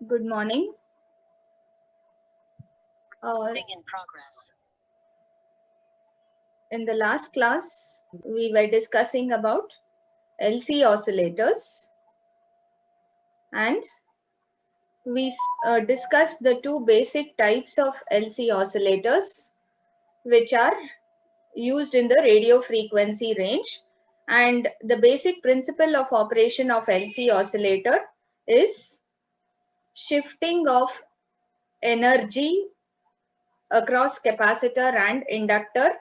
Good morning. In the last class, we were discussing about LC oscillators, and we discussed the two basic types of LC oscillators which are used in the radio frequency range. And the basic principle of operation of LC oscillator is shifting of energy across capacitor and inductor.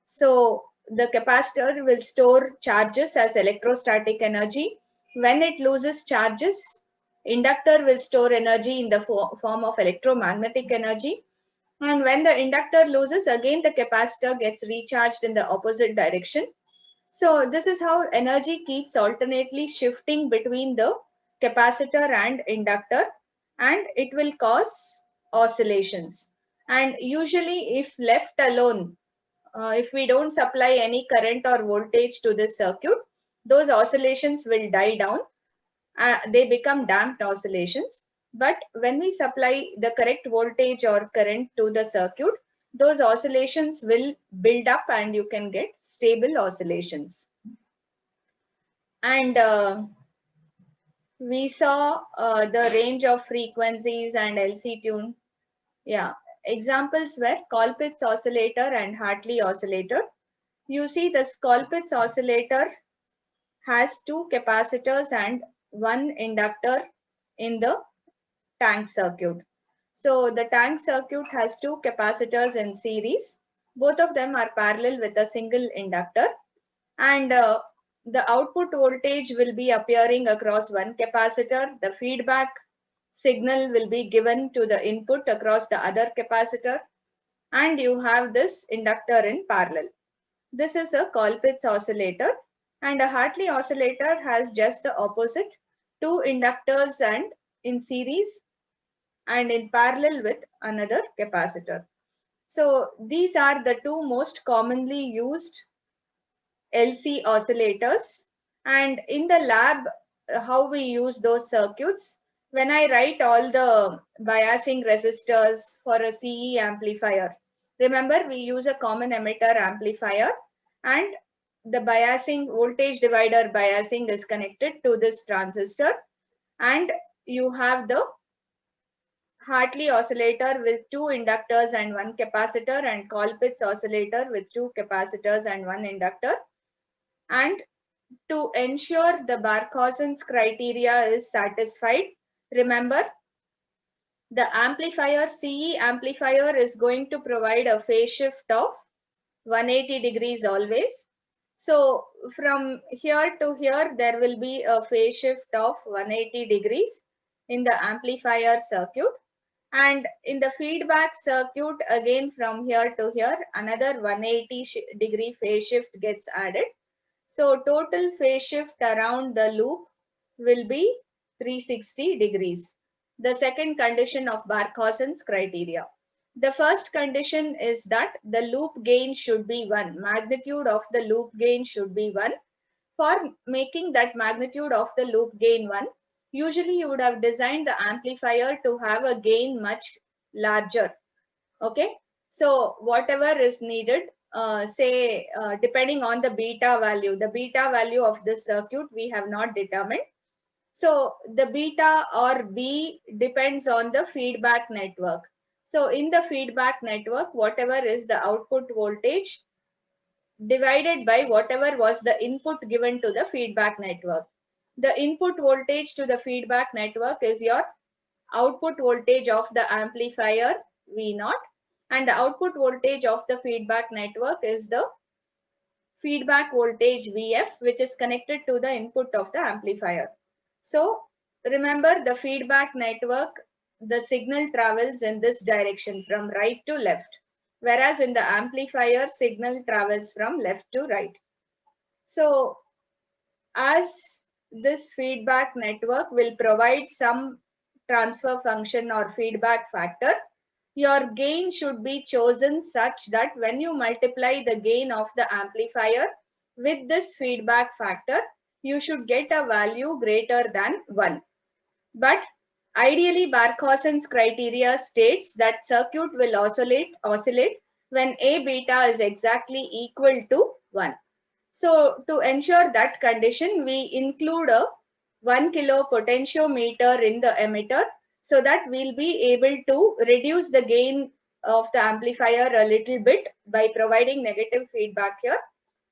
So the capacitor will store charges as electrostatic energy. When it loses charges, inductor will store energy in the form of electromagnetic energy. And when the inductor loses, again the capacitor gets recharged in the opposite direction. So this is how energy keeps alternately shifting between the capacitor and inductor, and it will cause oscillations. And usually if left alone, if we don't supply any current or voltage to this circuit, those oscillations will die down. They become damped oscillations. But when we supply the correct voltage or current to the circuit, those oscillations will build up and you can get stable oscillations. And we saw the range of frequencies and LC tune. Yeah, examples were Colpitz's oscillator and Hartley oscillator. You see the Colpitz's oscillator has two capacitors and one inductor in the tank circuit. So the tank circuit has two capacitors in series. Both of them are parallel with a single inductor, and the output voltage will be appearing across one capacitor. The feedback signal will be given to the input across the other capacitor, and you have this inductor in parallel. This is a Colpitz's oscillator, and a Hartley oscillator has just the opposite, two inductors and in series and in parallel with another capacitor. So these are the two most commonly used LC oscillators. And in the lab, how we use those circuits, when I write all the biasing resistors for a CE amplifier, remember we use a common emitter amplifier, and the biasing voltage divider biasing is connected to this transistor, and you have the Hartley oscillator with two inductors and one capacitor, and Colpitz's oscillator with two capacitors and one inductor. And to ensure the Barkhausens criteria is satisfied, remember the amplifier, CE amplifier, is going to provide a phase shift of 180 degrees always. So from here to here, there will be a phase shift of 180 degrees in the amplifier circuit. And in the feedback circuit, again from here to here, another 180 degree phase shift gets added. So total phase shift around the loop will be 360 degrees. The second condition of Barkhausens criteria. The first condition is that the loop gain should be 1. Magnitude of the loop gain should be 1. For making that magnitude of the loop gain 1, usually you would have designed the amplifier to have a gain much larger. Okay, so whatever is needed, depending on the beta value of this circuit we have not determined. So the beta or B depends on the feedback network. So in the feedback network, whatever is the output voltage divided by whatever was the input given to the feedback network. The input voltage to the feedback network is your output voltage of the amplifier V0, and the output voltage of the feedback network is the feedback voltage Vf, which is connected to the input of the amplifier. So remember, the feedback network, the signal travels in this direction from right to left, whereas in the amplifier signal travels from left to right. So as this feedback network will provide some transfer function or feedback factor, your gain should be chosen such that when you multiply the gain of the amplifier with this feedback factor, you should get a value greater than 1. But Ideally, Barkhausen's criteria states that circuit will oscillate when A beta is exactly equal to 1. So to ensure that condition, we include a 1 kilo potentiometer in the emitter so that we'll be able to reduce the gain of the amplifier a little bit by providing negative feedback here,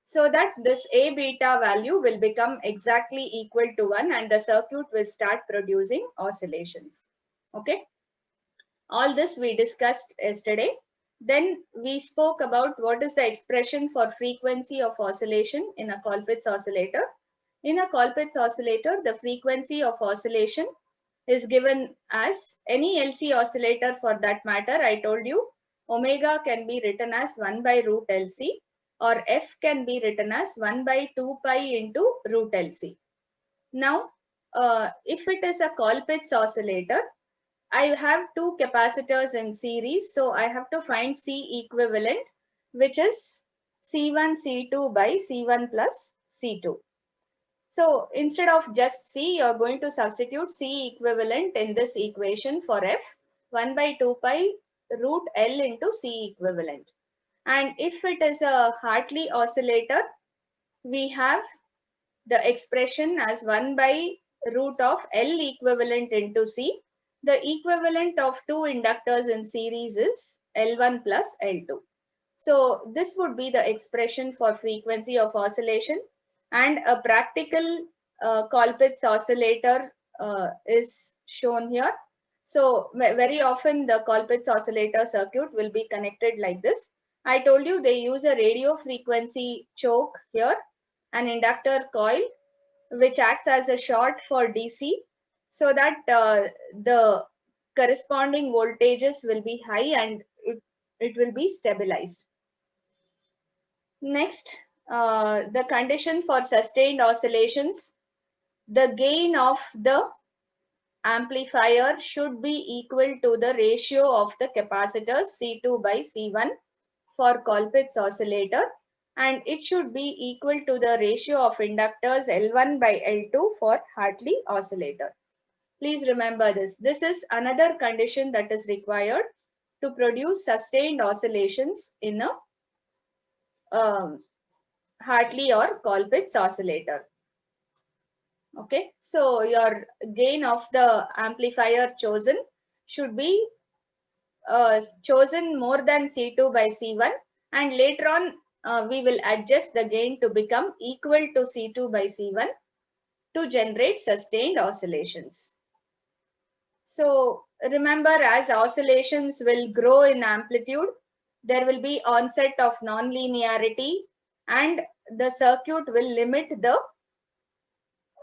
so that this A beta value will become exactly equal to 1 and the circuit will start producing oscillations. Okay. All this we discussed yesterday. Then we spoke about what is the expression for frequency of oscillation in a Colpitts oscillator. In a Colpitts oscillator, the frequency of oscillation is given as any LC oscillator for that matter. I told you omega can be written as 1 by root LC, or F can be written as 1 by 2 pi into root LC. Now, if it is a Colpitts oscillator, I have two capacitors in series, so I have to find C equivalent, which is C1 C2 by C1 plus C2. So instead of just C, you are going to substitute C equivalent in this equation for F, 1 by 2 pi root L into C equivalent. And if it is a Hartley oscillator, we have the expression as 1 by root of L equivalent into C. The equivalent of two inductors in series is L1 plus L2. So this would be the expression for frequency of oscillation, and a practical Colpitts oscillator is shown here. So very often the Colpitts oscillator circuit will be connected like this. I told you they use a radio frequency choke here, an inductor coil which acts as a short for DC, so that the corresponding voltages will be high and it will be stabilized. Next, the condition for sustained oscillations, the gain of the amplifier should be equal to the ratio of the capacitors C2 by C1 for Colpitts oscillator, and it should be equal to the ratio of inductors L1 by L2 for Hartley oscillator. Please remember this. This is another condition that is required to produce sustained oscillations in a Hartley or Colpitts oscillator. Okay, so your gain of the amplifier chosen should be chosen more than C2 by C1, and later on we will adjust the gain to become equal to C2 by C1 to generate sustained oscillations. So remember, as oscillations will grow in amplitude, there will be onset of non-linearity and the circuit will limit the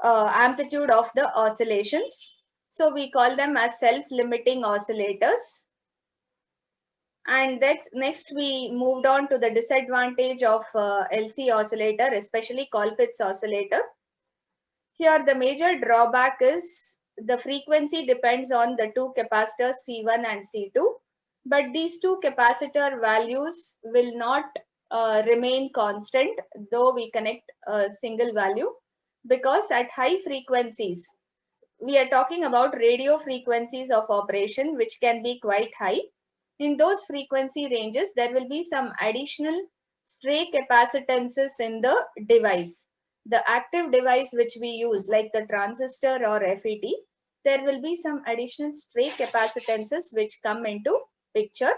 amplitude of the oscillations. So we call them as self-limiting oscillators. And that's next we moved on to the disadvantage of LC oscillator, especially Colpitts oscillator. Here the major drawback is the frequency depends on the two capacitors C1 and C2, but these two capacitor values will not remain constant though we connect a single value, because at high frequencies, we are talking about radio frequencies of operation which can be quite high. In those frequency ranges, there will be some additional stray capacitances in the device. The active device which we use, like the transistor or FET, there will be some additional stray capacitances which come into picture,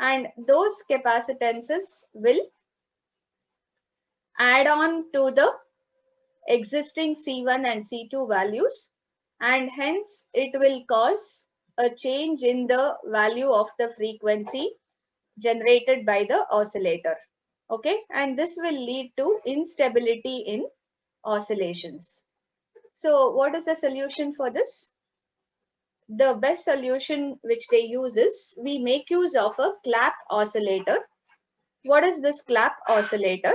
and those capacitances will add on to the existing C1 and C2 values, and hence it will cause a change in the value of the frequency generated by the oscillator. Okay, and this will lead to instability in oscillations. So what is the solution for this? The best solution which they use is we make use of a clap oscillator. What is this clap oscillator?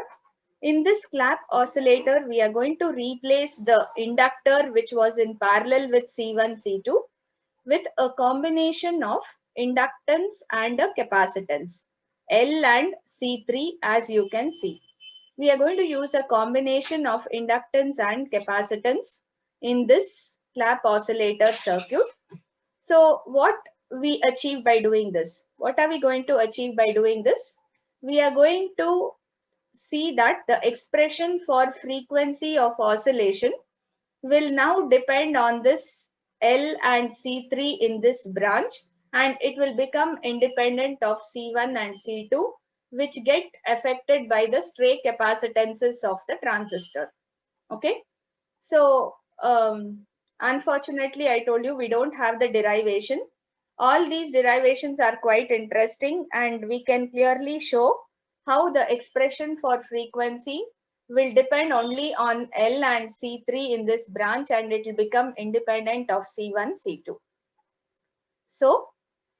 In this clap oscillator, we are going to replace the inductor which was in parallel with C1, C2 with a combination of inductance and a capacitance, L and C3, as you can see. We are going to use a combination of inductance and capacitance in this clap oscillator circuit. So what we achieve by doing this? What are we going to achieve by doing this? We are going to see that the expression for frequency of oscillation will now depend on this L and C3 in this branch, and it will become independent of C1 and C2, which get affected by the stray capacitances of the transistor. Okay. So unfortunately, I told you we don't have the derivation. All these derivations are quite interesting, and we can clearly show how the expression for frequency will depend only on L and C3 in this branch, and it will become independent of C1, C2. So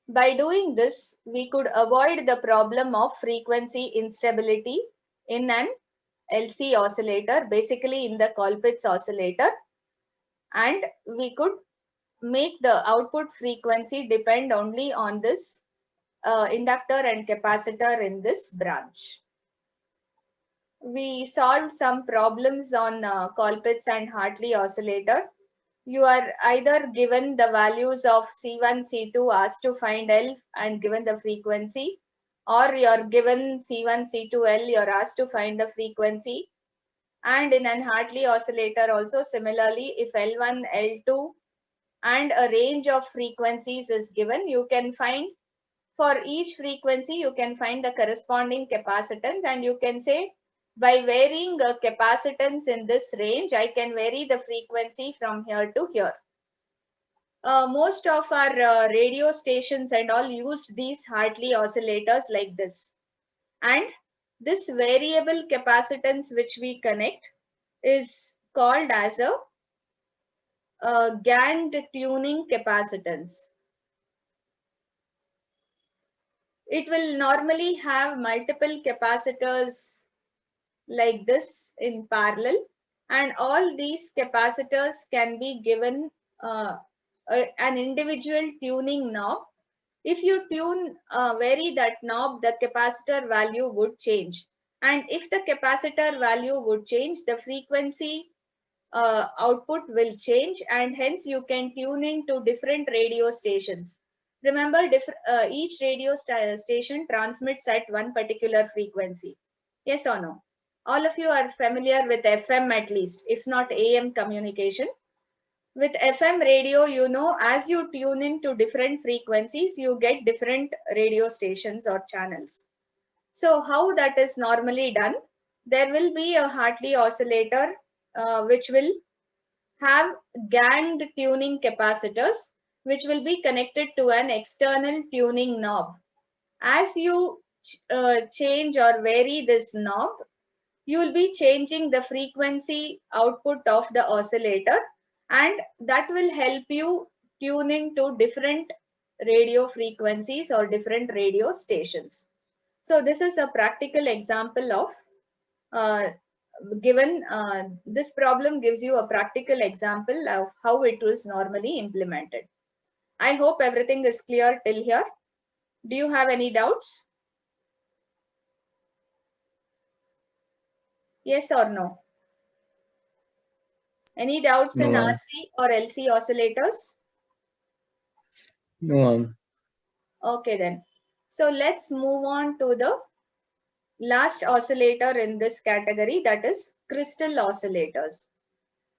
by doing this, we could avoid the problem of frequency instability in an LC oscillator, basically in the Colpitts oscillator, and we could make the output frequency depend only on this inductor and capacitor in this branch. We solved some problems on Colpitts and Hartley oscillator. You are either given the values of C1, C2, asked to find L and given the frequency, or you're given C1, C2, L, you're asked to find the frequency. And in an Hartley oscillator also similarly, if L1, L2 and a range of frequencies is given, you can find for each frequency, you can find the corresponding capacitance, and you can say by varying a capacitance in this range, I can vary the frequency from here to here. Most of our radio stations and all used these Hartley oscillators like this. And this variable capacitance which we connect is called as a GAND tuning capacitance. It will normally have multiple capacitors like this in parallel, and all these capacitors can be given an individual tuning knob. If you vary that knob, the capacitor value would change, and if the capacitor value would change, the frequency output will change, and hence you can tune into different radio stations. Remember, each radio station transmits at one particular frequency. Yes or no? All of you are familiar with FM at least, if not AM communication. With FM radio, you know, as you tune into different frequencies, you get different radio stations or channels. So how that is normally done? There will be a Hartley oscillator which will have GAND tuning capacitors, which will be connected to an external tuning knob. As you change or vary this knob, you will be changing the frequency output of the oscillator, and that will help you tune into different radio frequencies or different radio stations. So this is a practical example of this problem gives you a practical example of how it was normally implemented. I hope everything is clear till here. Do you have any doubts? Yes or no? Any doubts in No, RC or LC oscillators? no. Okay then. So let's move on to the last oscillator in this category, that is crystal oscillators.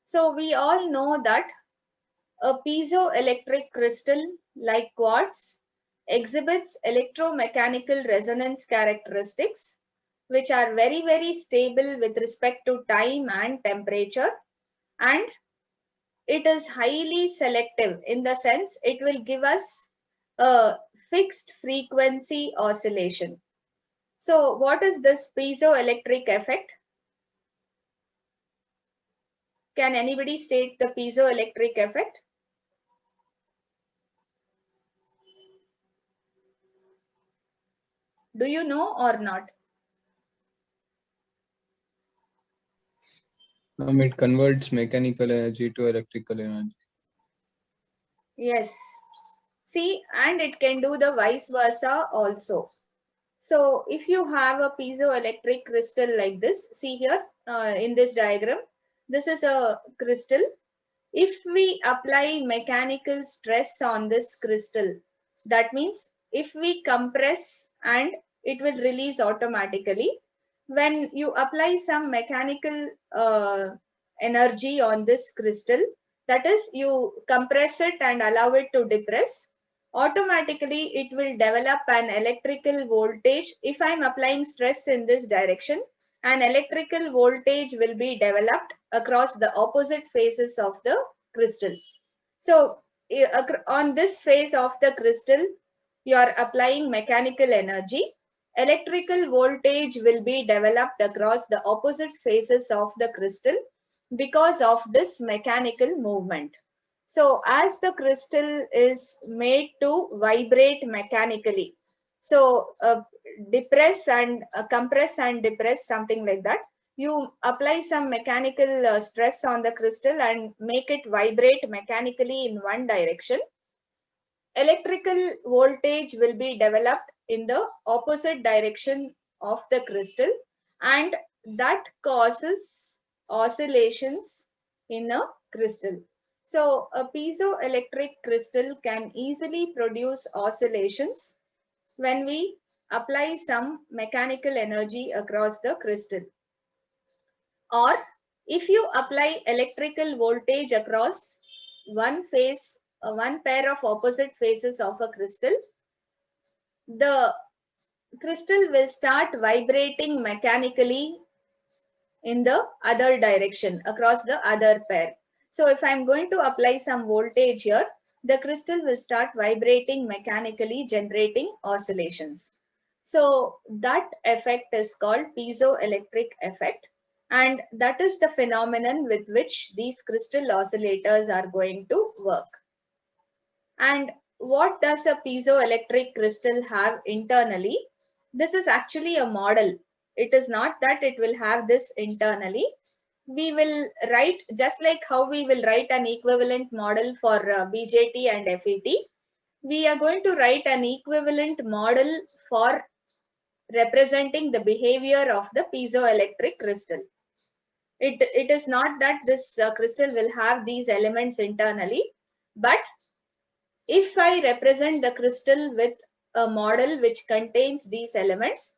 So we all know that a piezoelectric crystal like quartz exhibits electromechanical resonance characteristics which are very, very stable with respect to time and temperature, and it is highly selective in the sense it will give us a fixed frequency oscillation. So what is this piezoelectric effect? Can anybody state the piezoelectric effect? Do you know or not? It converts mechanical energy to electrical energy. Yes. See, and it can do the vice versa also. So if you have a piezoelectric crystal like this, see here in this diagram, this is a crystal. if we apply mechanical stress on this crystal, that means if we compress and it will release automatically. When you apply some mechanical energy on this crystal, that is, you compress it and allow it to depress, automatically it will develop an electrical voltage. If I'm applying stress in this direction, an electrical voltage will be developed across the opposite faces of the crystal. So on this face of the crystal, you are applying mechanical energy. Electrical voltage will be developed across the opposite faces of the crystal because of this mechanical movement. So as the crystal is made to vibrate mechanically, so depress and compress and depress, something like that, you apply some mechanical stress on the crystal and make it vibrate mechanically in one direction. Electrical voltage will be developed in the opposite direction of the crystal, and that causes oscillations in a crystal. So a piezoelectric crystal can easily produce oscillations when we apply some mechanical energy across the crystal. Or if you apply electrical voltage across one face, one pair of opposite faces of a crystal, the crystal will start vibrating mechanically in the other direction across the other pair. So if I'm going to apply some voltage here, the crystal will start vibrating mechanically, generating oscillations. So that effect is called piezoelectric effect, and that is the phenomenon with which these crystal oscillators are going to work. And what does a piezoelectric crystal have internally? This is actually a model. It is not that it will have this internally. We will write, just like how we will write an equivalent model for BJT and FET, we are going to write an equivalent model for representing the behavior of the piezoelectric crystal. It is not that this crystal will have these elements internally, but if I represent the crystal with a model which contains these elements,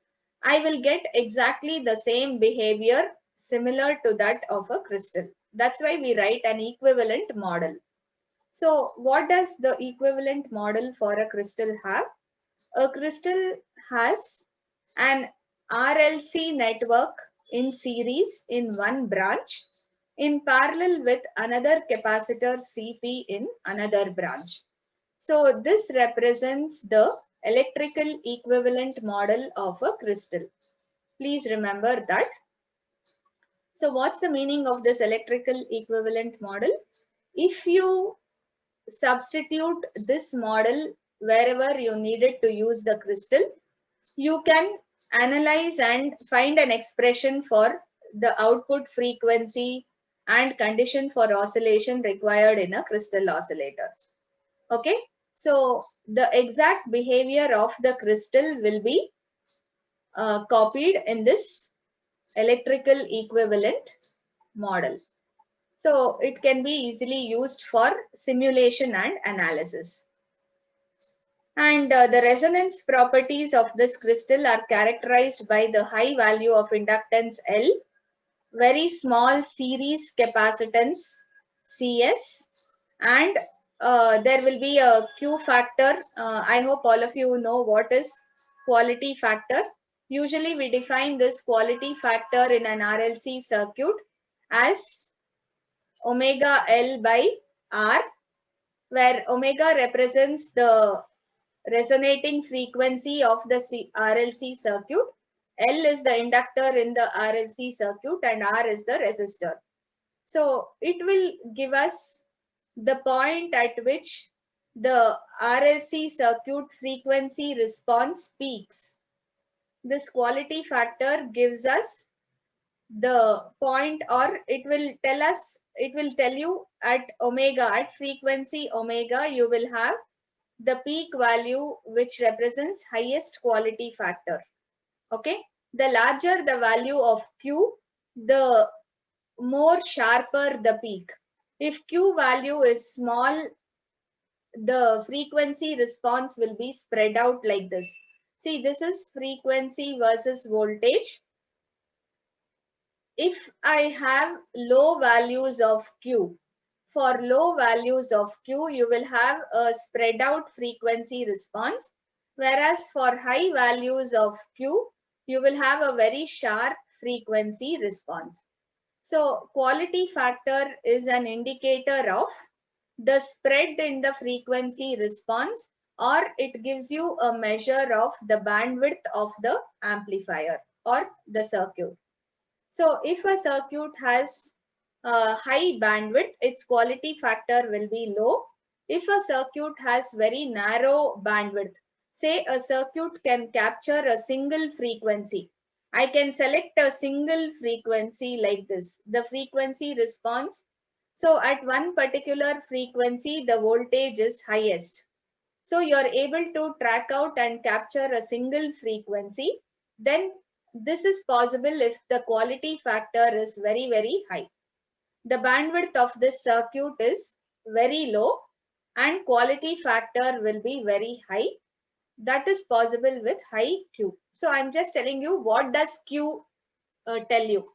I will get exactly the same behavior similar to that of a crystal. That's why we write an equivalent model. So what does the equivalent model for a crystal have? A crystal has an RLC network in series in one branch in parallel with another capacitor CP in another branch. So this represents the electrical equivalent model of a crystal. Please remember that. So what's the meaning of this electrical equivalent model? If you substitute this model wherever you needed to use the crystal, you can analyze and find an expression for the output frequency and condition for oscillation required in a crystal oscillator. Okay, so the exact behavior of the crystal will be copied in this electrical equivalent model. So it can be easily used for simulation and analysis. And the resonance properties of this crystal are characterized by the high value of inductance L, very small series capacitance CS, and there will be a Q factor. I hope all of you know what is quality factor. Usually we define this quality factor in an RLC circuit as omega L by R, where omega represents the resonating frequency of the RLC circuit. L is the inductor in the RLC circuit and R is the resistor. So it will give us the point at which the RLC circuit frequency response peaks. This quality factor gives us the point, or it will tell you at omega, at frequency omega, you will have the peak value which represents highest quality factor. Okay, the larger the value of Q, the more sharper the peak. If Q value is small, the frequency response will be spread out like this. See, this is frequency versus voltage. If I have low values of Q, for low values of Q, you will have a spread out frequency response. Whereas for high values of Q, you will have a very sharp frequency response. So quality factor is an indicator of the spread in the frequency response, or it gives you a measure of the bandwidth of the amplifier or the circuit. So if a circuit has high bandwidth, its quality factor will be low. If a circuit has very narrow bandwidth, say a circuit can capture a single frequency. I can select a single frequency like this, the frequency response. So at one particular frequency, the voltage is highest. So you're able to track out and capture a single frequency. Then this is possible if the quality factor is very, very high. The bandwidth of this circuit is very low and quality factor will be very high. That is possible with high Q. So I'm just telling you, what does Q tell you?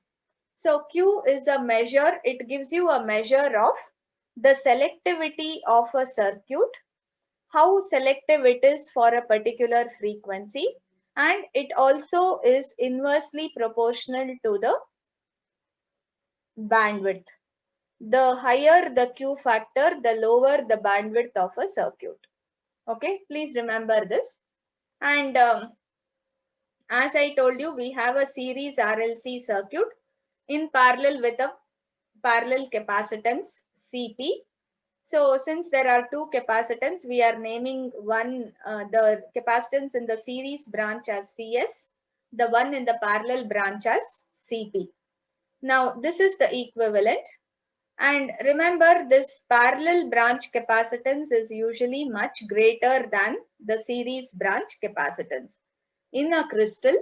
So Q is a measure, it gives you a measure of the selectivity of a circuit, how selective it is for a particular frequency, and it also is inversely proportional to the bandwidth. The higher the Q factor, the lower the bandwidth of a circuit. Okay, please remember this. And as I told you, we have a series RLC circuit in parallel with a parallel capacitance CP. So since there are two capacitance, we are naming one, the capacitance in the series branch as CS, the one in the parallel branch as CP. Now this is the equivalent. And remember, this parallel branch capacitance is usually much greater than the series branch capacitance. In a crystal,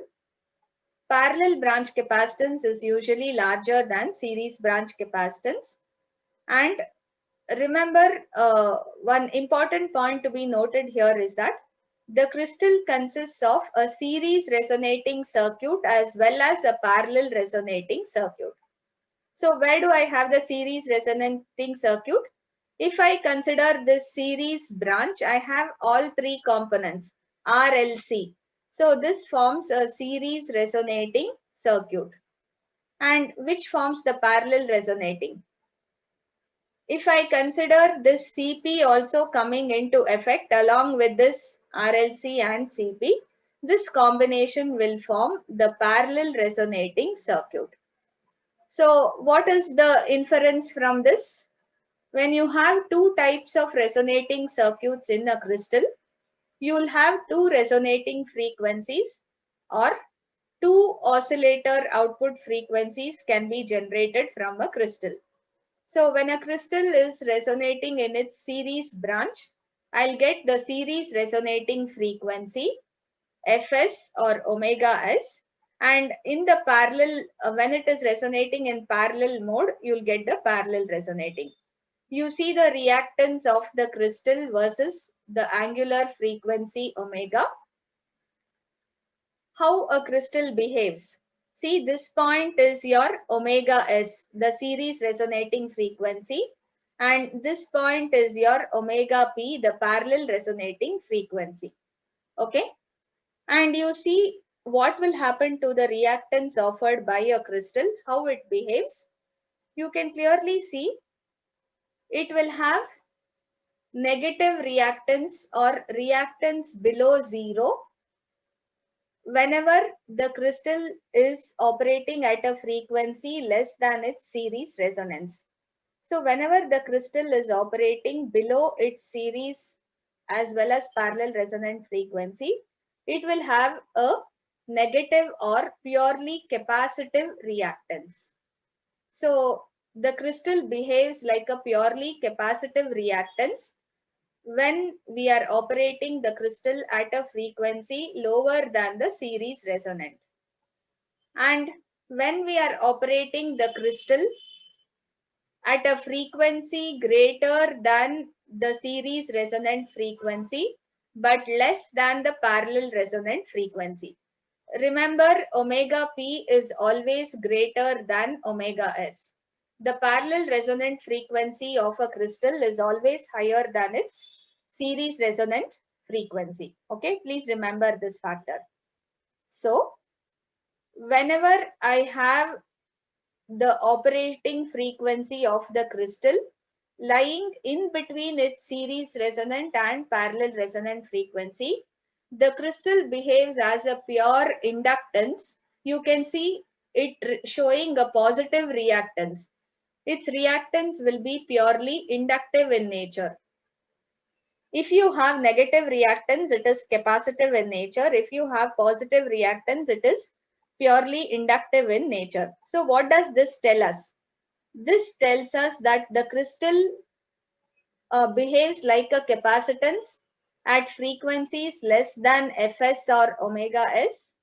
parallel branch capacitance is usually larger than series branch capacitance. And remember, one important point to be noted here is that the crystal consists of a series resonating circuit as well as a parallel resonating circuit. So where do I have the series resonating circuit? If I consider this series branch, I have all three components, RLC. So this forms a series resonating circuit. And which forms the parallel resonating? If I consider this CP also coming into effect along with this RLC and CP, this combination will form the parallel resonating circuit. So what is the inference from this? When you have two types of resonating circuits in a crystal, you will have two resonating frequencies, or two oscillator output frequencies can be generated from a crystal. So when a crystal is resonating in its series branch, I'll get the series resonating frequency, Fs or omega s. And in the parallel, when it is resonating in parallel mode, you'll get the parallel resonating. You see the reactance of the crystal versus the angular frequency omega. How a crystal behaves. See, this point is your omega s, the series resonating frequency. And this point is your omega p, the parallel resonating frequency. Okay. And you see what will happen to the reactance offered by a crystal, how it behaves. You can clearly see it will have negative reactance or reactance below zero whenever the crystal is operating at a frequency less than its series resonance. So whenever the crystal is operating below its series as well as parallel resonant frequency, it will have a negative or purely capacitive reactance. So the crystal behaves like a purely capacitive reactance when we are operating the crystal at a frequency lower than the series resonant. And when we are operating the crystal at a frequency greater than the series resonant frequency, but less than the parallel resonant frequency. Remember, omega p is always greater than omega s. The parallel resonant frequency of a crystal is always higher than its series resonant frequency. Okay, please remember this factor. So, whenever I have the operating frequency of the crystal lying in between its series resonant and parallel resonant frequency, the crystal behaves as a pure inductance. You can see it showing a positive reactance. Its reactance will be purely inductive in nature. If you have negative reactance, it is capacitive in nature. If you have positive reactance, it is purely inductive in nature. So what does this tell us? This tells us that the crystal behaves like a capacitance at frequencies less than Fs or omega s.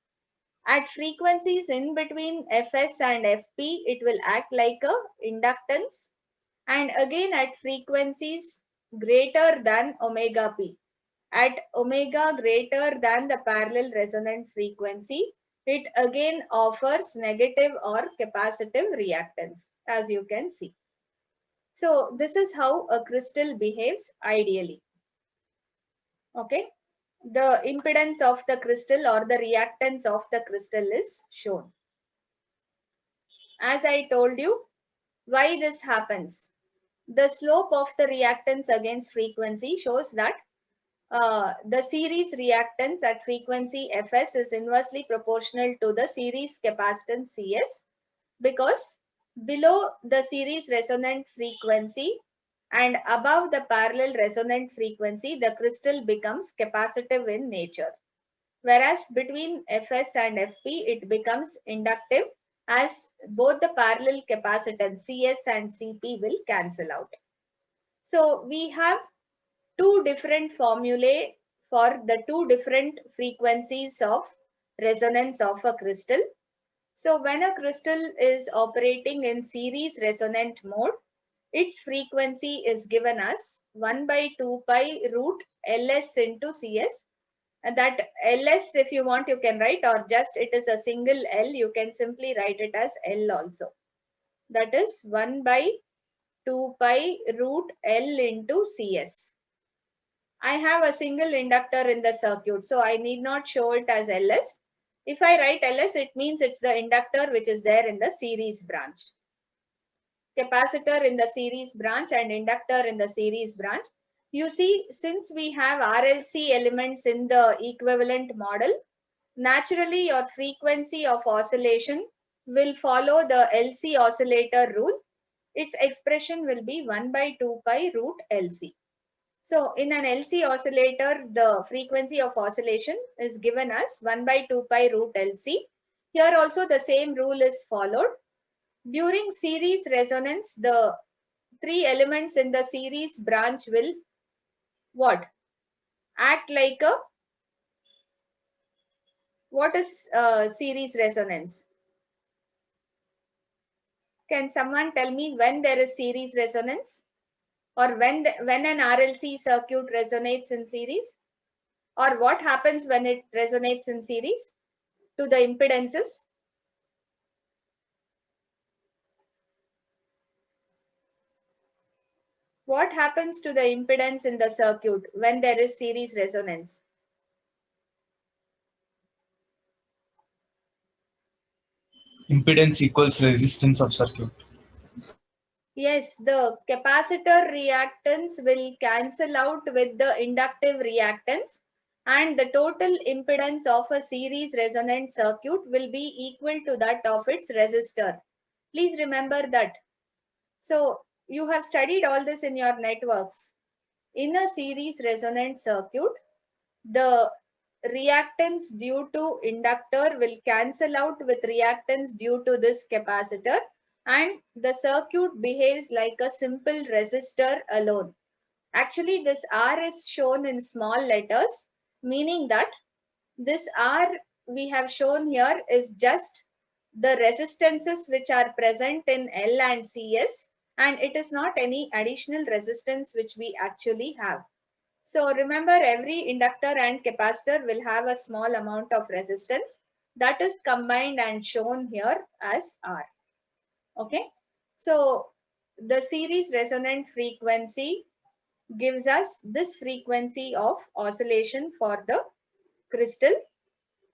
At frequencies in between Fs and Fp, it will act like a inductance. And again at frequencies greater than omega p. At omega greater than the parallel resonant frequency, it again offers negative or capacitive reactance, as you can see. So this is how a crystal behaves ideally. Okay. The impedance of the crystal or the reactance of the crystal is shown. As I told you, why this happens? The slope of the reactance against frequency shows that the series reactance at frequency Fs is inversely proportional to the series capacitance Cs, because below the series resonant frequency and above the parallel resonant frequency, the crystal becomes capacitive in nature. Whereas between Fs and Fp, it becomes inductive, as both the parallel capacitance Cs and Cp will cancel out. So we have two different formulae for the two different frequencies of resonance of a crystal. So when a crystal is operating in series resonant mode, its frequency is given as 1 by 2 pi root Ls into Cs. And that Ls, if you want, you can write, or just it is a single L, you can simply write it as L also. That is 1 by 2 pi root L into Cs. I have a single inductor in the circuit, so I need not show it as Ls. If I write Ls, it means it's the inductor which is there in the series branch. Capacitor in the series branch and inductor in the series branch. You see, since we have RLC elements in the equivalent model, naturally your frequency of oscillation will follow the LC oscillator rule. Its expression will be 1 by 2 pi root LC. So in an LC oscillator, the frequency of oscillation is given as 1 by 2 pi root LC. Here also the same rule is followed. During series resonance, the three elements in the series branch will what? Act like a, what is series resonance? Can someone tell me when there is series resonance? Or when an RLC circuit resonates in series? Or what happens when it resonates in series to the impedances? What happens to the impedance in the circuit when there is series resonance? Impedance equals resistance of circuit. Yes, the capacitor reactance will cancel out with the inductive reactance, and the total impedance of a series resonant circuit will be equal to that of its resistor. Please remember that. So you have studied all this in your networks. In a series resonant circuit, the reactance due to inductor will cancel out with reactance due to this capacitor, and the circuit behaves like a simple resistor alone. Actually, this R is shown in small letters, meaning that this R we have shown here is just the resistances which are present in L and Cs, and it is not any additional resistance which we actually have. So remember, every inductor and capacitor will have a small amount of resistance that is combined and shown here as R. Okay. So the series resonant frequency gives us this frequency of oscillation for the crystal,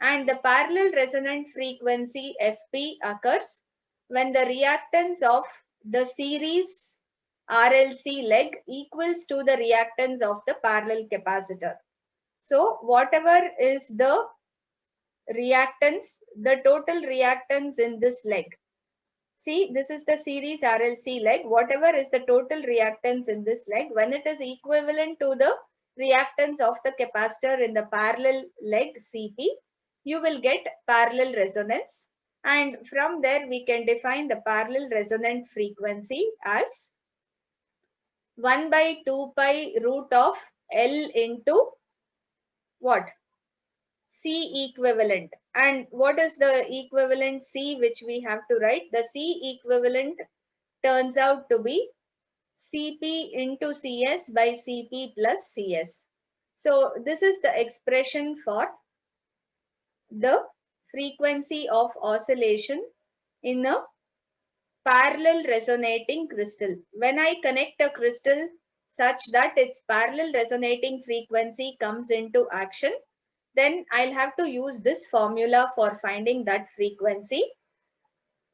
and the parallel resonant frequency FP occurs when the reactance of the series RLC leg equals to the reactance of the parallel capacitor. So whatever is the reactance, the total reactance in this leg. See, this is the series RLC leg. Whatever is the total reactance in this leg, when it is equivalent to the reactance of the capacitor in the parallel leg CP, you will get parallel resonance. And from there, we can define the parallel resonant frequency as 1 by 2 pi root of L into what? C equivalent. And what is the equivalent C which we have to write? The C equivalent turns out to be Cp into Cs by Cp plus Cs. So this is the expression for the frequency of oscillation in a parallel resonating crystal. When I connect a crystal such that its parallel resonating frequency comes into action, then I'll have to use this formula for finding that frequency.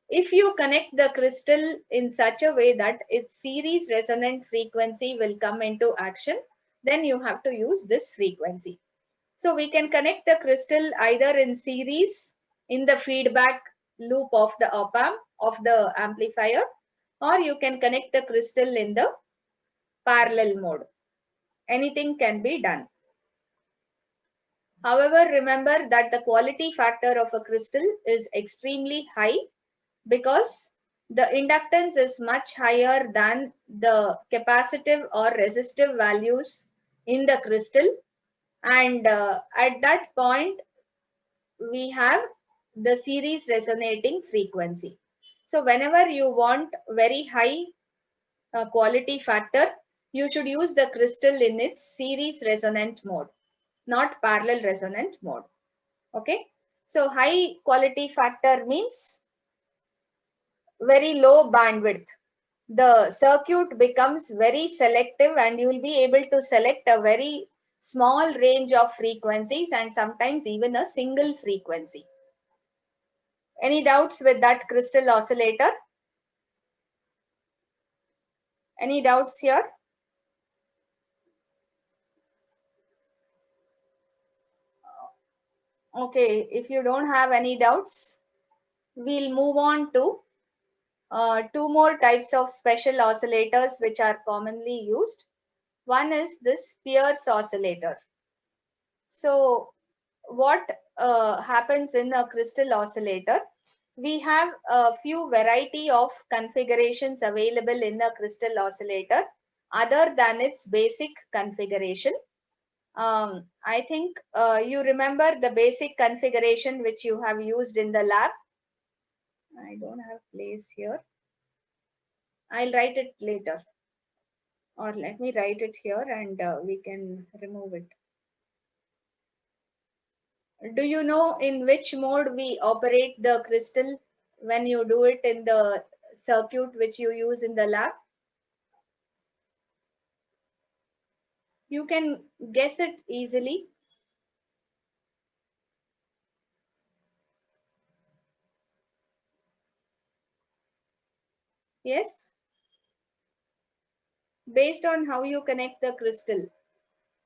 If you connect the crystal in such a way that its series resonant frequency will come into action, then you have to use this frequency. So we can connect the crystal either in series in the feedback loop of the op-amp of the amplifier, or you can connect the crystal in the parallel mode. Anything can be done. However, remember that the quality factor of a crystal is extremely high because the inductance is much higher than the capacitive or resistive values in the crystal, and at that point we have the series resonating frequency. So whenever you want very high quality factor, you should use the crystal in its series resonant mode, not parallel resonant mode. Okay, so high quality factor means very low bandwidth. The circuit becomes very selective and you will be able to select a very small range of frequencies and sometimes even a single frequency. Any doubts with that crystal oscillator? Any doubts here? Okay, if you don't have any doubts, we'll move on to two more types of special oscillators which are commonly used. One is this Pierce oscillator. So what happens in a crystal oscillator? We have a few variety of configurations available in a crystal oscillator other than its basic configuration. I think you remember the basic configuration which you have used in the lab. I don't have place here. I'll write it later, or let me write it here and we can remove it. Do you know in which mode we operate the crystal when you do it in the circuit which you use in the lab? You can guess it easily. Yes? Based on how you connect the crystal.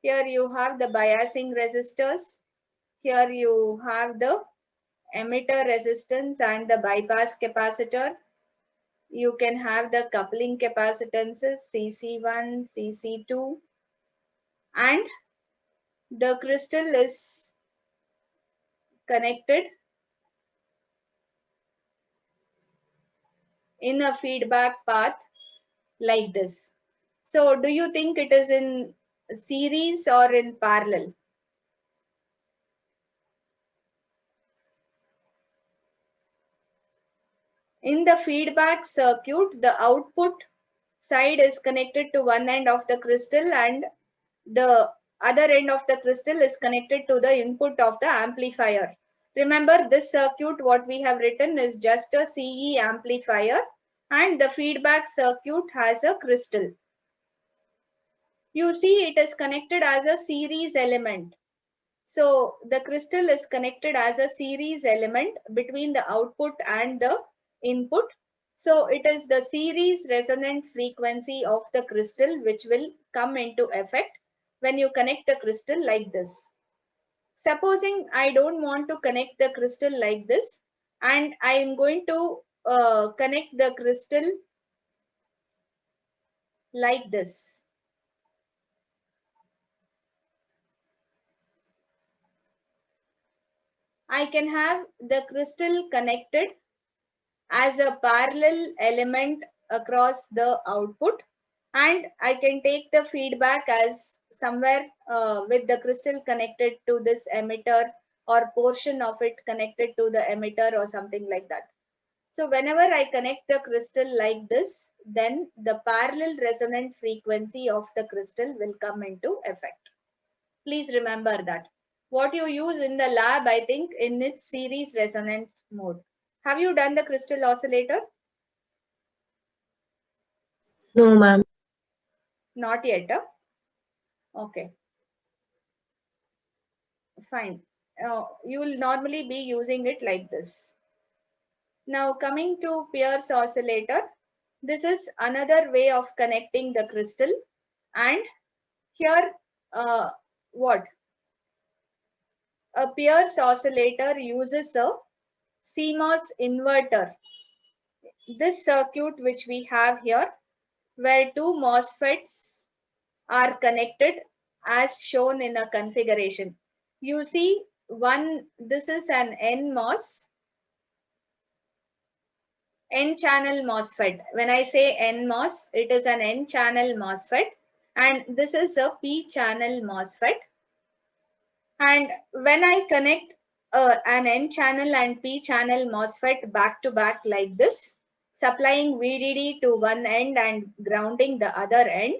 Here you have the biasing resistors. Here you have the emitter resistance and the bypass capacitor. You can have the coupling capacitances CC1, CC2, and the crystal is connected in a feedback path like this. So do you think it is in series or in parallel? In the feedback circuit, the output side is connected to one end of the crystal and the other end of the crystal is connected to the input of the amplifier. Remember, this circuit, what we have written is just a CE amplifier, and the feedback circuit has a crystal. You see, it is connected as a series element. So the crystal is connected as a series element between the output and the input. So it is the series resonant frequency of the crystal which will come into effect when you connect the crystal like this. Supposing I don't want to connect the crystal like this, and I am going to connect the crystal like this. I can have the crystal connected as a parallel element across the output, and I can take the feedback as somewhere with the crystal connected to this emitter or portion of it connected to the emitter or something like that. So whenever I connect the crystal like this, then the parallel resonant frequency of the crystal will come into effect. Please remember that. What you use in the lab, I think, in its series resonance mode. Have you done the crystal oscillator? No, ma'am. Not yet. Huh? Okay. Fine. You will normally be using it like this. Now coming to Pierce oscillator, this is another way of connecting the crystal, and here what? A Pierce oscillator uses a CMOS inverter. This circuit which we have here, where two MOSFETs are connected as shown in a configuration. You see this is an NMOS, N-channel MOSFET. When I say NMOS, it is an N-channel MOSFET, and this is a P-channel MOSFET. And when I connect an N-channel and P-channel MOSFET back to back like this, supplying VDD to one end and grounding the other end,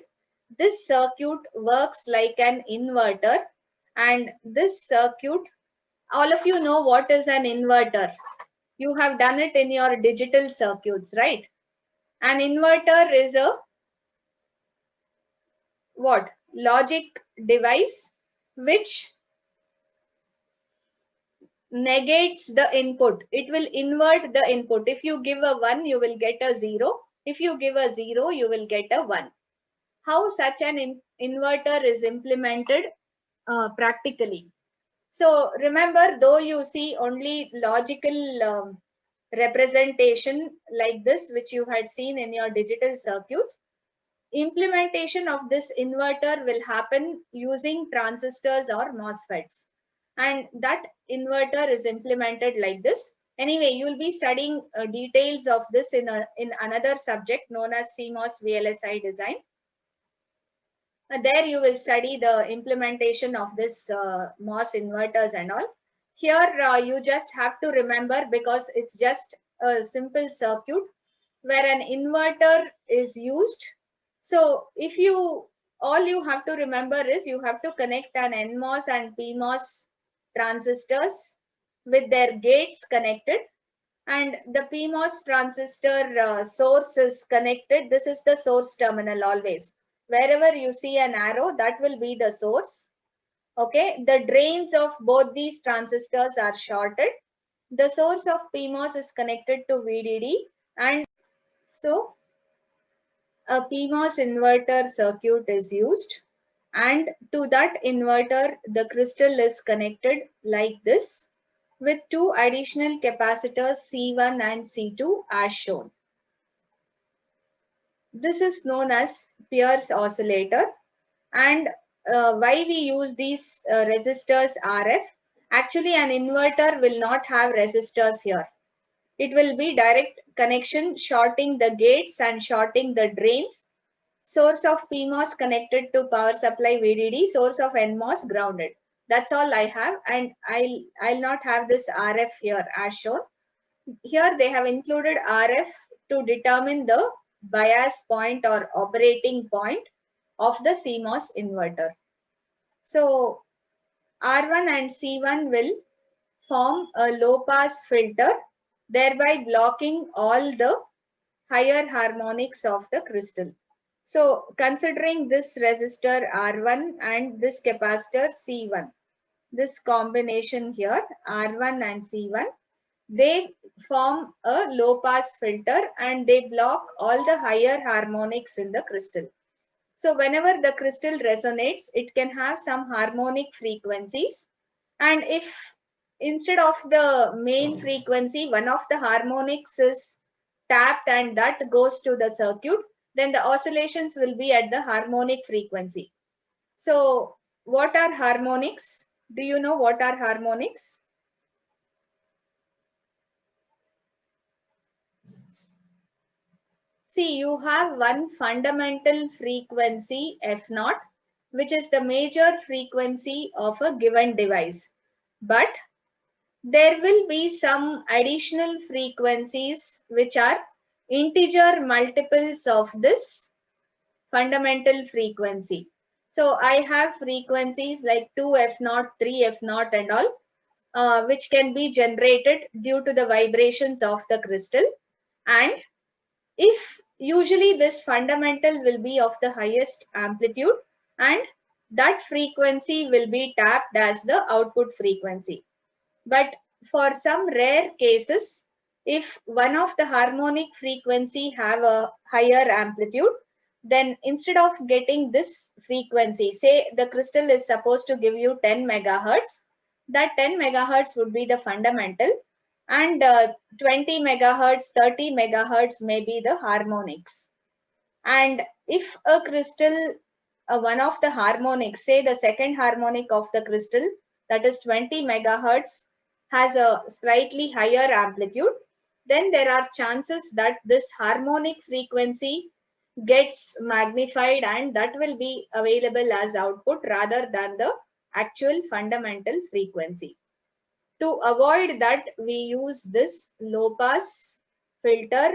this circuit works like an inverter. And this circuit, all of you know what is an inverter. You have done it in your digital circuits, right? An inverter is a what? Logic device which negates the input. It will invert the input. If you give a 1, you will get a 0. If you give a 0, you will get a 1. How such an inverter is implemented practically? So remember, though you see only logical representation like this, which you had seen in your digital circuits, implementation of this inverter will happen using transistors or MOSFETs. And that inverter is implemented like this. Anyway, you will be studying details of this in another subject known as CMOS VLSI design. There you will study the implementation of this MOS inverters and all. Here you just have to remember, because it's just a simple circuit where an inverter is used. So if all you have to remember is you have to connect an NMOS and PMOS transistors with their gates connected, and the PMOS transistor source is connected. This is the source terminal always. Wherever you see an arrow, that will be the source. Okay, the drains of both these transistors are shorted. The source of PMOS is connected to VDD, and so a PMOS inverter circuit is used, and to that inverter the crystal is connected like this with two additional capacitors C1 and C2 as shown. This is known as Pierce oscillator. And why we use these resistors RF? Actually, an inverter will not have resistors here. It will be direct connection, shorting the gates and shorting the drains. Source of PMOS connected to power supply VDD, source of NMOS grounded. That's all I have, and I'll not have this RF here as shown. Here they have included RF to determine the bias point or operating point of the CMOS inverter. So R1 and C1 will form a low pass filter, thereby blocking all the higher harmonics of the crystal. So considering this resistor R1 and this capacitor C1, this combination here R1 and C1, they form a low pass filter and they block all the higher harmonics in the crystal. So whenever the crystal resonates, it can have some harmonic frequencies, and if instead of the main frequency, one of the harmonics is tapped and that goes to the circuit, then the oscillations will be at the harmonic frequency. So what are harmonics? Do you know what are harmonics? See, you have one fundamental frequency F0, which is the major frequency of a given device. But there will be some additional frequencies which are integer multiples of this fundamental frequency. So I have frequencies like 2F0, 3F0 and all, which can be generated due to the vibrations of the crystal. And if usually this fundamental will be of the highest amplitude, and that frequency will be tapped as the output frequency. But for some rare cases, if one of the harmonic frequency have a higher amplitude, then instead of getting this frequency, say the crystal is supposed to give you 10 megahertz, that 10 megahertz would be the fundamental, and 20 megahertz, 30 megahertz may be the harmonics. And if a crystal, one of the harmonics, say the second harmonic of the crystal, that is 20 megahertz, has a slightly higher amplitude, then there are chances that this harmonic frequency gets magnified and that will be available as output rather than the actual fundamental frequency. To avoid that, we use this low pass filter.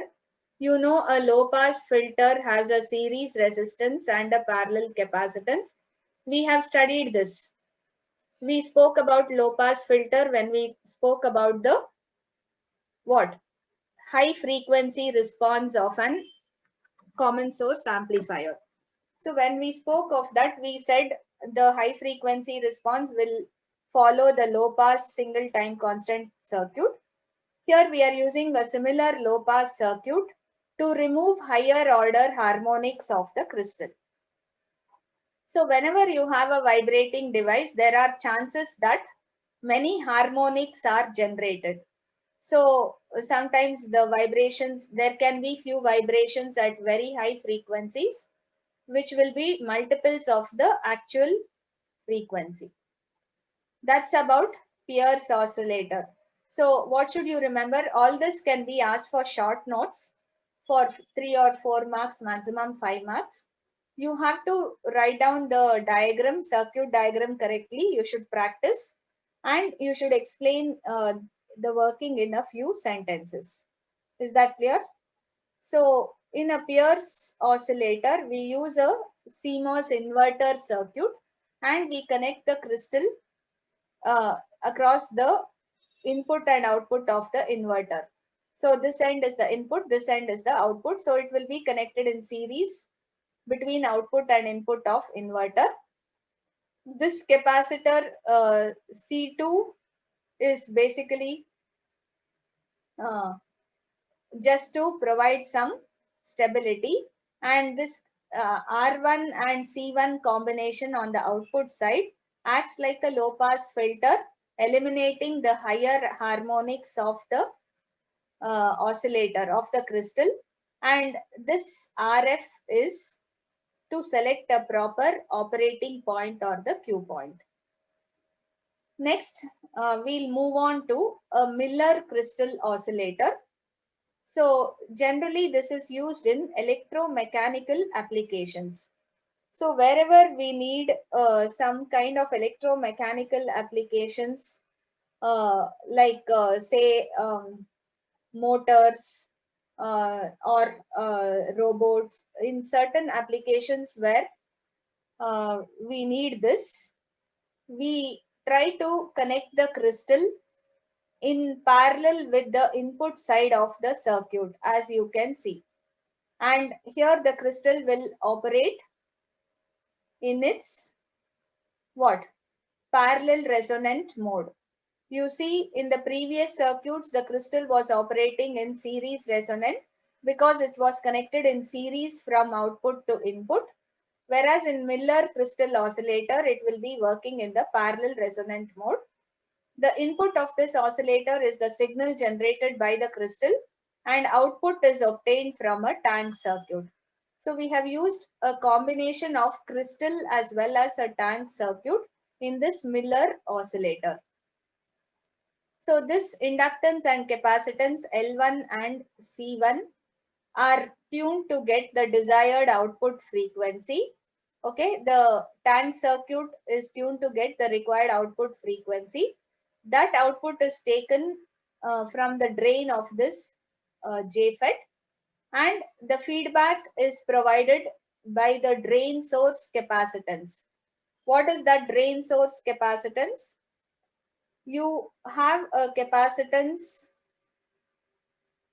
You know, a low pass filter has a series resistance and a parallel capacitance. We have studied this. We spoke about low pass filter when we spoke about the what? High frequency response of an common source amplifier. So when we spoke of that, we said the high frequency response will follow the low pass single time constant circuit. Here we are using a similar low pass circuit to remove higher order harmonics of the crystal. So whenever you have a vibrating device, there are chances that many harmonics are generated. So sometimes the vibrations, there can be few vibrations at very high frequencies, which will be multiples of the actual frequency. That's about Pierce oscillator. So what should you remember? All this can be asked for short notes for 3 or 4 marks, maximum 5 marks. You have to write down the diagram, circuit diagram correctly. You should practice and you should explain the working in a few sentences. Is that clear? So in a Pierce oscillator, we use a CMOS inverter circuit and we connect the crystal across the input and output of the inverter. So this end is the input, this end is the output. So it will be connected in series between output and input of inverter. This capacitor C2 is basically just to provide some stability, and this R1 and C1 combination on the output side acts like a low pass filter, eliminating the higher harmonics of the oscillator of the crystal, and this RF is to select a proper operating point or the Q point. Next, we'll move on to a Miller crystal oscillator. So generally this is used in electromechanical applications. So wherever we need some kind of electromechanical applications, like say motors or robots, in certain applications where we need this, we try to connect the crystal in parallel with the input side of the circuit, as you can see. And here the crystal will operate in its what? Parallel resonant mode. You see, in the previous circuits, the crystal was operating in series resonant because it was connected in series from output to input. Whereas in Miller crystal oscillator, it will be working in the parallel resonant mode. The input of this oscillator is the signal generated by the crystal, and output is obtained from a tank circuit. So we have used a combination of crystal as well as a tank circuit in this Miller oscillator. So this inductance and capacitance L1 and C1 are tuned to get the desired output frequency. Okay, the tank circuit is tuned to get the required output frequency. That output is taken from the drain of this JFET, and the feedback is provided by the drain source capacitance. What is that drain source capacitance? You have a capacitance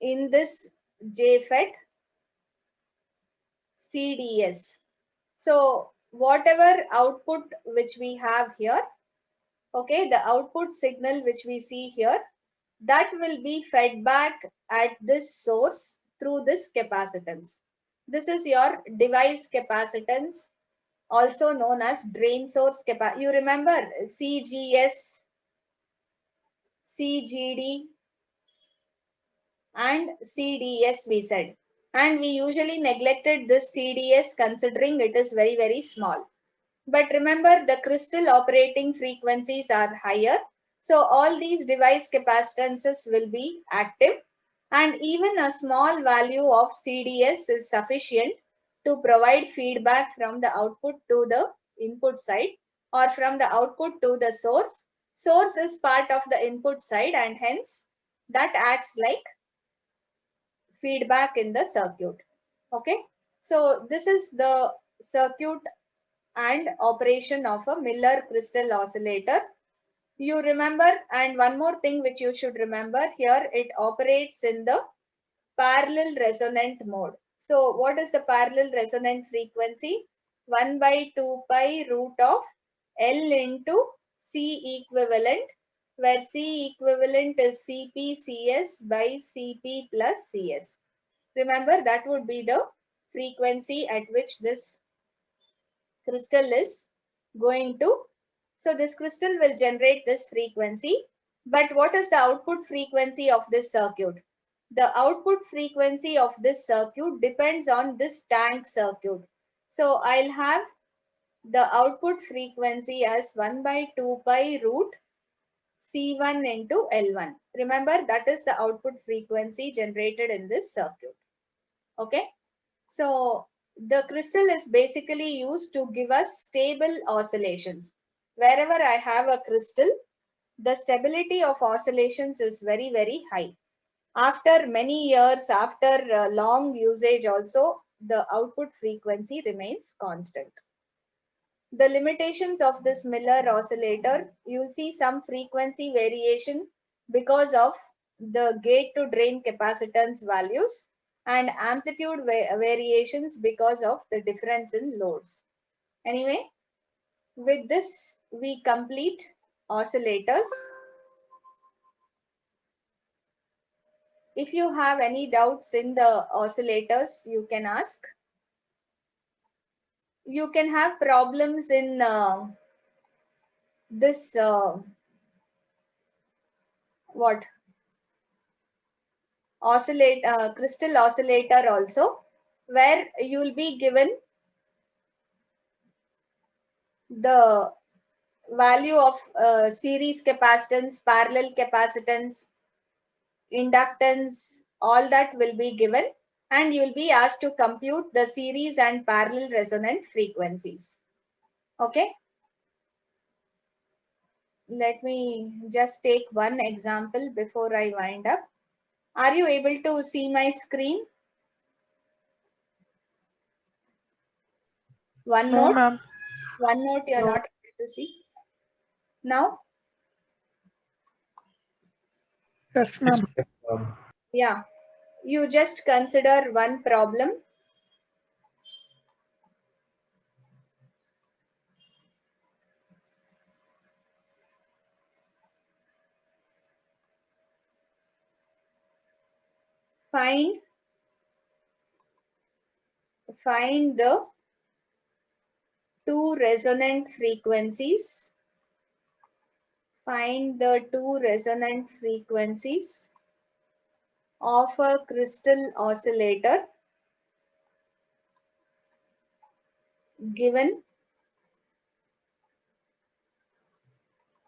in this JFET CDS. So whatever output which we have here, okay, the output signal which we see here, that will be fed back at this source through this capacitance. This is your device capacitance, also known as drain source capacitance. You remember CGS, CGD and CDS we said. And we usually neglected this CDS considering it is very, very small. But remember, the crystal operating frequencies are higher. So all these device capacitances will be active, and even a small value of CDS is sufficient to provide feedback from the output to the input side or from the output to the source. Source is part of the input side, and hence that acts like feedback in the circuit. Okay, so this is the circuit and operation of a Miller crystal oscillator. You remember, and one more thing which you should remember here, it operates in the parallel resonant mode. So what is the parallel resonant frequency? 1 by 2 pi root of L into C equivalent, where C equivalent is Cp Cs by Cp plus Cs. Remember, that would be the frequency at which this crystal is going to. So this crystal will generate this frequency. But what is the output frequency of this circuit? The output frequency of this circuit depends on this tank circuit. So I'll have the output frequency as 1 by 2 pi root C1 into L1. Remember, that is the output frequency generated in this circuit. Okay. So the crystal is basically used to give us stable oscillations. Wherever I have a crystal, the stability of oscillations is very, very high. After many years, after long usage also, the output frequency remains constant. The limitations of this Miller oscillator, you'll see some frequency variation because of the gate to drain capacitance values, and amplitude variations because of the difference in loads. Anyway, with this we complete oscillators. If you have any doubts in the oscillators, you can ask. You can have problems in this crystal oscillator also, where you will be given the value of series capacitance, parallel capacitance, inductance, all that will be given, and you will be asked to compute the series and parallel resonant frequencies. Okay. Let me just take one example before I wind up. Are you able to see my screen? One No, note? ma'am. One note you are No. not able to see. Now? Yes, Yes, ma'am. ma'am. Yeah. You just consider one problem. Find the two resonant frequencies. Find the two resonant frequencies of a crystal oscillator given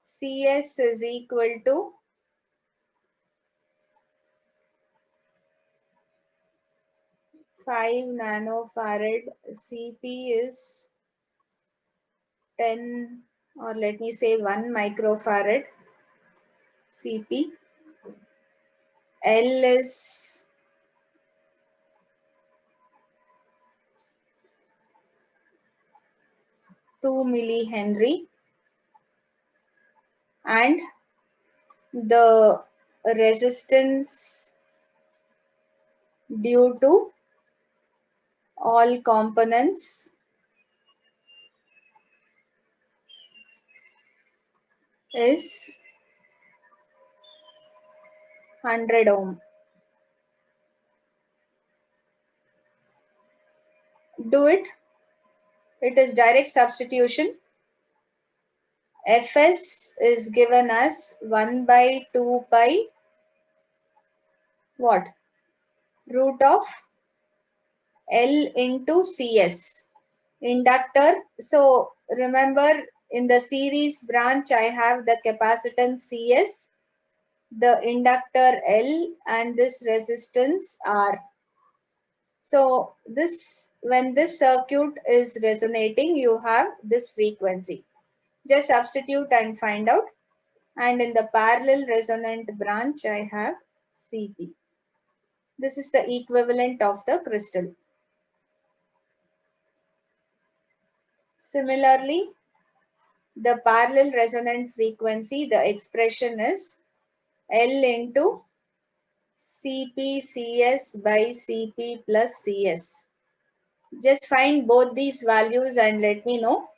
CS is equal to 5 nanofarad, CP is 10, or let me say 1 microfarad, CP. L is 2 millihenry, and the resistance due to all components is 100 ohm. Do it. It is direct substitution. Fs is given as 1 by 2 pi what? Root of L into Cs. Inductor. So remember, in the series branch I have the capacitance Cs, the inductor L, and this resistance R. So this, when this circuit is resonating, you have this frequency. Just substitute and find out. And in the parallel resonant branch I have Cp. This is the equivalent of the crystal. Similarly, the parallel resonant frequency, the expression is L into Cp Cs by Cp plus Cs. Just find both these values and let me know.